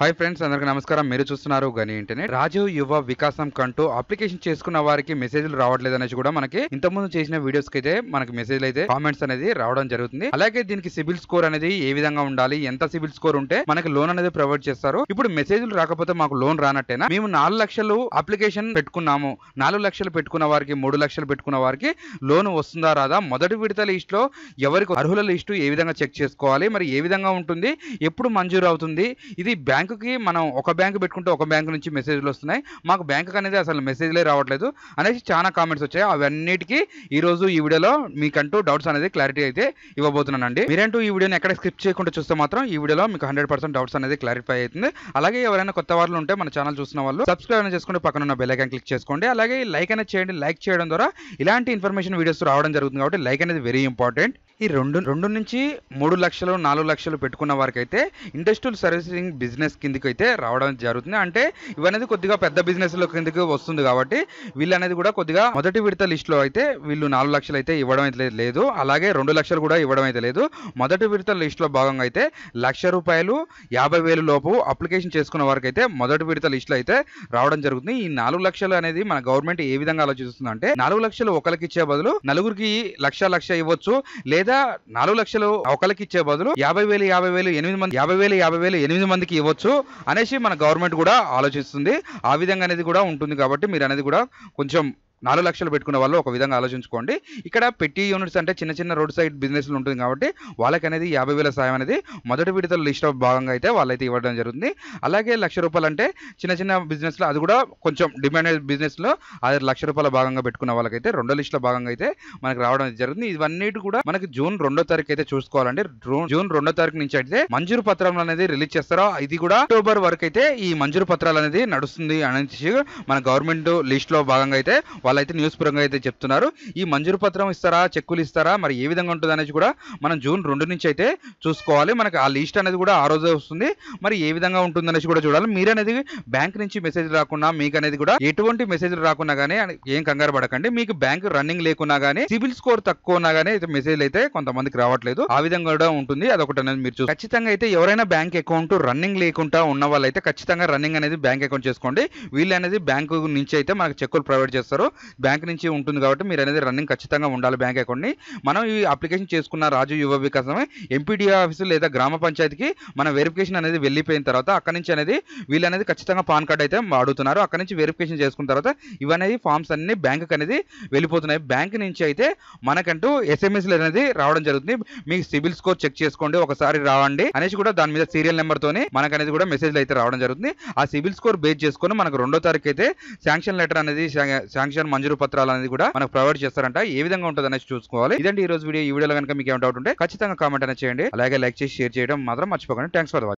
Hi friends, అందరికీ నమస్కారం. మీరు చూస్తున్నారు గని ఇంటర్నెట్. రాజీవ్ యువ వికాసం కంటూ అప్లికేషన్ చేసుకున్న వారికి మెసేజ్లు రావట్లేదు అనేసి కూడా మనకి ఇంతకుముందు చేసిన వీడియోస్ కి అయితే మనకి మెసేజ్లు అయితే కామెంట్స్ అనేది రావడం జరుగుతుంది. అలాగే దీనికి సిబిల్ స్కోర్ అనేది ఏ విధంగా ఉండాలి, ఎంత సిబిల్ స్కోర్ ఉంటే మనకి లోన్ అనేది ప్రొవైడ్ చేస్తారు. ఇప్పుడు మెసేజ్లు రాకపోతే మాకు లోన్ రానట్టేనా? మేము 4 లక్షలు అప్లికేషన్ పెట్టుకున్నాము, 4 లక్షలు పెట్టుకున్న వారికి 3 లక్షలు పెట్టుకున్న వారికి లోన్ వస్తుందా రాదా? మొదటి విడత లిస్ట్ లో ఎవరికి అర్హుల లిస్టు ఏ విధంగా చెక్ చేసుకోవాలి, మరి ఏ విధంగా ఉంటుంది, ఎప్పుడు మంజూరు అవుతుంది? ఇది బ్యాంకుకి మనం ఒక బ్యాంకు పెట్టుకుంటే ఒక బ్యాంకు నుంచి మెసేజ్లు వస్తున్నాయి, మాకు బ్యాంకు అనేది అసలు మెసేజ్లే రావట్లేదు అనేసి చాలా కామెంట్స్ వచ్చాయి. అవన్నిటికీ ఈ రోజు ఈ వీడియోలో మీకంటూ డౌట్స్ అనేది క్లారిటీ అయితే ఇవ్వబోతున్నానండి. మీరంటూ ఈ వీడియోని ఎక్కడ స్కిప్ చేయకుండా చూస్తే మాత్రం ఈ వీడియోలో మీకు 100% డౌట్స్ అనేది క్లారిఫై అవుతుంది. అలాగే ఎవరైనా కొత్త వాళ్ళు ఉంటే మన ఛానల్ చూసిన వాళ్ళు సబ్స్క్రైబ్ అనేది చేసుకుంటే పక్కన ఉన్న బెల్ ఐకాన్ క్లిక్ చేసుకోండి. అలాగే లైక్ అనేది చేయండి. లైక్ చేయడం ద్వారా ఇలాంటి ఇన్ఫర్మేషన్ వీడియోస్ రావడం జరుగుతుంది కాబట్టి లైక్ అనేది వెరీ ఇంపార్టెంట్. ఈ రెండు నుంచి 3 లక్షలు 4 లక్షలు పెట్టుకున్న వారికి అయితే ఇండస్ట్రియల్ సర్వీసింగ్ బిజినెస్ కిందకి అయితే రావడం జరుగుతుంది. అంటే ఇవనేది కొద్దిగా పెద్ద బిజినెస్ లో కిందకి వస్తుంది కాబట్టి వీళ్ళు అనేది కూడా కొద్దిగా మొదటి విడత లిస్ట్ లో అయితే వీళ్ళు 4 లక్షలు అయితే ఇవ్వడం అయితే లేదు, అలాగే 2 లక్షలు కూడా ఇవ్వడం అయితే లేదు. మొదటి విడత లిస్ట్ లో భాగంగా అయితే ₹1,00,000 50,000 లోపు అప్లికేషన్ చేసుకున్న వారికి అయితే మొదటి విడత లిస్ట్ లో అయితే రావడం జరుగుతుంది. ఈ 4 లక్షలు అనేది మన గవర్నమెంట్ ఏ విధంగా ఆలోచిస్తుంది అంటే 4 లక్షలు ఒకరికి ఇచ్చే బదులు నలుగురికి లక్ష ఇవ్వచ్చు, లేదా 4 లక్షలు ఒకరికి ఇచ్చే బదులు 50,000 8 మందికి ఇవ్వచ్చు అనేసి మన గవర్నమెంట్ కూడా ఆలోచిస్తుంది. ఆ విధంగా అనేది కూడా ఉంటుంది కాబట్టి మీరు అనేది కూడా కొంచెం 4 లక్షలు పెట్టుకున్న వాళ్ళు ఒక విధంగా ఆలోచించుకోండి. ఇక్కడ పెట్టి యూనిట్స్ అంటే చిన్న చిన్న రోడ్ సైడ్ బిజినెస్లు ఉంటుంది కాబట్టి వాళ్ళకి అనేది 50,000 సాయం అనేది మొదటి విడత లిస్ట్ ఆఫ్ భాగంగా అయితే వాళ్ళైతే ఇవ్వడం జరుగుతుంది. అలాగే ₹1,00,000 అంటే చిన్న చిన్న బిజినెస్లో అది కూడా కొంచెం డిమాండ్ బిజినెస్లో అది ₹1,00,000 భాగంగా పెట్టుకున్న వాళ్ళకైతే 2 లిస్టుల భాగంగా అయితే మనకి రావడం జరుగుతుంది. ఇవన్నీ కూడా మనకి జూన్ 2వ తారీఖు అయితే చూసుకోవాలండి. జూన్ 2వ తారీఖు నుంచి అయితే మంజూరు పత్రాలు అనేది రిలీజ్ చేస్తారో, ఇది కూడా అక్టోబర్ వరకు అయితే ఈ మంజూరు పత్రాలు అనేది నడుస్తుంది అనేసి మన గవర్నమెంట్ లిస్ట్ లో భాగంగా అయితే వాళ్ళైతే న్యూస్ పరంగా అయితే చెప్తున్నారు. ఈ మంజూరు పత్రం ఇస్తారా, చెక్కులు ఇస్తారా, మరి ఏ విధంగా ఉంటుంది అనేది కూడా మనం జూన్ 2 నుంచి అయితే చూసుకోవాలి. మనకి ఆ లిస్ట్ అనేది కూడా ఆ రోజే వస్తుంది. మరి ఏ విధంగా ఉంటుంది అనేసి కూడా చూడాలి. మీరు అనేది బ్యాంక్ నుంచి మెసేజ్ రాకుండా, మీకు అనేది కూడా ఎటువంటి మెసేజ్ రాకున్నా గానీ ఏం కంగారు పడకండి. మీకు బ్యాంక్ రన్నింగ్ లేకున్నా గానీ, సిబిల్ స్కోర్ తక్కువ ఉన్నా గానీ అయితే మెసేజ్ అయితే కొంతమందికి రావట్లేదు. ఆ విధంగా కూడా ఉంటుంది. అదొకటి అనేది మీరు ఖచ్చితంగా అయితే ఎవరైనా బ్యాంక్ అకౌంట్ రన్నింగ్ లేకుండా ఉన్న వాళ్ళైతే ఖచ్చితంగా రన్నింగ్ అనేది బ్యాంక్ అకౌంట్ చేసుకోండి. వీళ్ళు అనేది బ్యాంకు నుంచి అయితే మనకు చెక్కులు ప్రొవైడ్ చేస్తారు. బ్యాంక్ నుంచి ఉంటుంది కాబట్టి మీరు అనేది రన్నింగ్ ఖచ్చితంగా ఉండాలి బ్యాంక్ అకౌంట్ ని. మనం ఈ అప్లికేషన్ చేసుకున్న రాజు యువ వికాసం ఎంపీడీ ఆఫీసు లేదా గ్రామ పంచాయతీకి మన వెరిఫికేషన్ అనేది వెళ్ళిపోయిన తర్వాత అక్కడ నుంచి అనేది వీళ్ళు అనేది ఖచ్చితంగా పాన్ కార్డ్ అయితే అడుగుతున్నారు. అక్కడ నుంచి వెరిఫికేషన్ చేసుకున్న తర్వాత ఇవనేది ఫామ్స్ అన్ని బ్యాంక్ అనేది వెళ్ళిపోతున్నాయి. బ్యాంక్ నుంచి అయితే మనకంటూ ఎస్ఎంఎస్లు అనేది రావడం జరుగుతుంది. మీకు సిబిల్ స్కోర్ చెక్ చేసుకోండి, ఒకసారి రావండి అనేసి కూడా దాని మీద సీరియల్ నెంబర్ తోని మనకు అనేది కూడా మెసేజ్లు అయితే రావడం జరుగుతుంది. ఆ సిబిల్ స్కోర్ బేస్ చేసుకొని మనకు 2వ తారీఖు అయితే శాంక్షన్ లెటర్ అనేది శాంక్షన్ మంజూరు పత్రాలు అనేది కూడా మనకు ప్రొవైడ్ చేస్తారంట. ఏ విధంగా ఉంటుంది అనేసి చూసుకోవాలి. ఇదండి ఈ రోజు వీడియో. ఈ వీడియోలో కనుక మీకు ఏమైనా డౌట్ ఉంటే ఖచ్చితంగా కామెంట్ అనేది చేయండి. అలాగే లైక్ చేసి షేర్ చేయడం మాత్రం మర్చిపోకండి. Thanks for watching.